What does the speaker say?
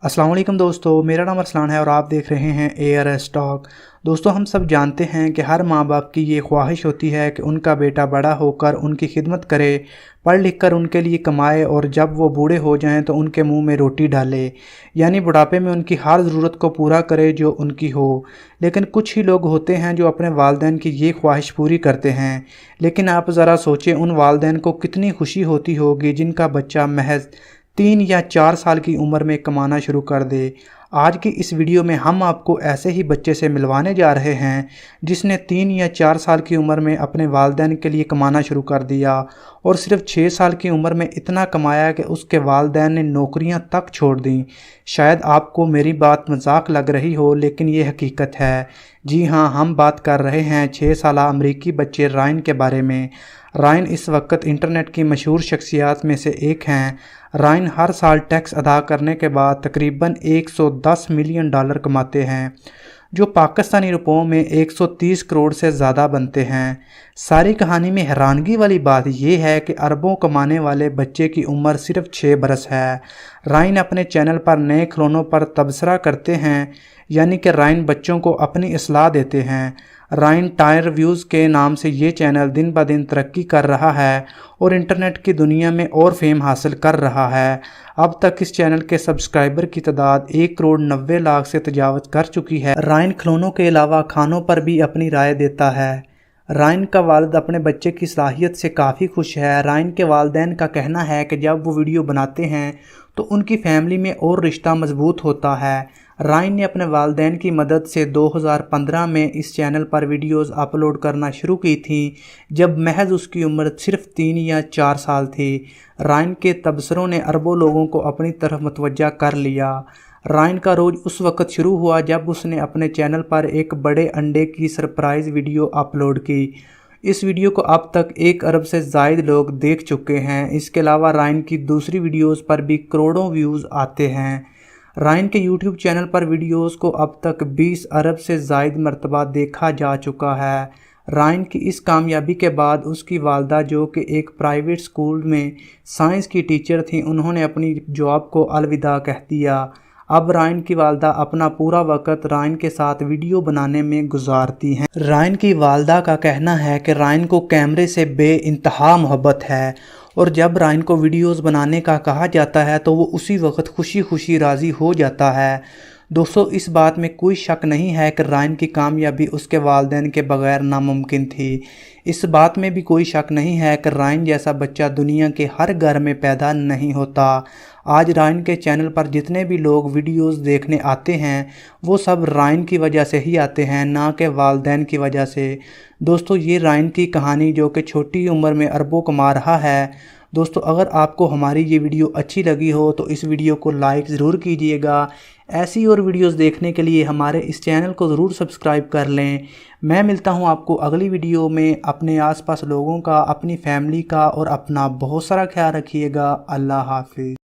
अस्सलाम वालेकुम दोस्तों, मेरा नाम अरसलान है और आप देख रहे हैं ARS टॉक। दोस्तों, हम सब जानते हैं कि हर माँ बाप की ये ख्वाहिश होती है कि उनका बेटा बड़ा होकर उनकी खिदमत करे, पढ़ लिख कर उनके लिए कमाए और जब वो बूढ़े हो जाएं तो उनके मुंह में रोटी डाले, यानी बुढ़ापे में उनकी हर ज़रूरत को पूरा करे जो उनकी हो। लेकिन कुछ ही लोग होते हैं जो अपने वालिदैन की ये ख्वाहिश पूरी करते हैं। लेकिन आप ज़रा सोचें, उन वालिदैन को कितनी खुशी होती होगी जिनका बच्चा महज 3 या 4 साल की उम्र में कमाना शुरू कर दे। आज की इस वीडियो में हम आपको ऐसे ही बच्चे से मिलवाने जा रहे हैं जिसने 3 या 4 साल की उम्र में अपने वालिदैन के लिए कमाना शुरू कर दिया और सिर्फ 6 साल की उम्र में इतना कमाया कि उसके वालिदैन ने नौकरियां तक छोड़ दी। शायद आपको मेरी बात मजाक लग रही हो, लेकिन ये हकीकत है। जी हाँ, हम बात कर रहे हैं 6 साला अमरीकी बच्चे रायन के बारे में। रायन इस वक्त इंटरनेट की मशहूर शख्सियात में से एक हैं। रायन हर साल टैक्स अदा करने के बाद तकरीबन $110 मिलियन कमाते हैं, जो पाकिस्तानी रुपयों में 130 करोड़ से ज़्यादा बनते हैं। सारी कहानी में हैरानगी वाली बात यह है कि अरबों कमाने वाले बच्चे की उम्र सिर्फ 6 बरस है। रायन अपने चैनल पर नए खिलौनों पर तबसरा करते हैं, यानी कि रायन बच्चों को अपनी इस्लाह देते हैं। रायन टायर रिव्यूज़ के नाम से ये चैनल दिन ब दिन तरक्की कर रहा है और इंटरनेट की दुनिया में और फेम हासिल कर रहा है। अब तक इस चैनल के सब्सक्राइबर की तादाद 1 करोड़ 90 लाख से तजावज़ कर चुकी है। रायन खिलौनों के अलावा खानों पर भी अपनी राय देता है। रायन का वालिद अपने बच्चे की सलाहियत से काफ़ी खुश है। रायन के वालिदैन का कहना है कि जब वो वीडियो बनाते हैं तो उनकी फैमिली में और रिश्ता मजबूत होता है। रायन ने अपने वालिदैन की मदद से 2015 में इस चैनल पर वीडियोस अपलोड करना शुरू की थी, जब महज उसकी उम्र सिर्फ 3 या 4 साल थी। रायन के तबसरों ने अरबों लोगों को अपनी तरफ मुतवज्जा कर लिया। रायन का रोज़ उस वक़्त शुरू हुआ जब उसने अपने चैनल पर एक बड़े अंडे की सरप्राइज़ वीडियो अपलोड की। इस वीडियो को अब तक 1 अरब से ज़ायद लोग देख चुके हैं। इसके अलावा रायन की दूसरी वीडियोस पर भी करोड़ों व्यूज़ आते हैं। रायन के YouTube चैनल पर वीडियोस को अब तक 20 अरब से ज़ायद मरतबा देखा जा चुका है। रायन की इस कामयाबी के बाद उसकी वालदा, जो कि एक प्राइवेट स्कूल में साइंस की टीचर थी, उन्होंने अपनी जॉब को अलविदा कह दिया। अब रायन की वालदा अपना पूरा वक्त रायन के साथ वीडियो बनाने में गुजारती हैं। रायन की वालदा का कहना है कि रायन को कैमरे से बेइंतहा मोहब्बत है और जब रायन को वीडियोस बनाने का कहा जाता है तो वो उसी वक्त खुशी खुशी राज़ी हो जाता है। दोस्तों, इस बात में कोई शक नहीं है कि रायन की कामयाबी उसके वालिदैन के बगैर नामुमकिन थी। इस बात में भी कोई शक नहीं है कि रायन जैसा बच्चा दुनिया के हर घर में पैदा नहीं होता। आज रायन के चैनल पर जितने भी लोग वीडियोस देखने आते हैं वो सब रायन की वजह से ही आते हैं, ना कि वालिदैन की वजह से। दोस्तों, ये रायन की कहानी जो कि छोटी उम्र में अरबों कमा रहा है। दोस्तों, अगर आपको हमारी ये वीडियो अच्छी लगी हो तो इस वीडियो को लाइक ज़रूर कीजिएगा। ऐसी और वीडियोस देखने के लिए हमारे इस चैनल को ज़रूर सब्सक्राइब कर लें। मैं मिलता हूँ आपको अगली वीडियो में। अपने आसपास लोगों का, अपनी फैमिली का और अपना बहुत सारा ख्याल रखिएगा। अल्लाह हाफिज़।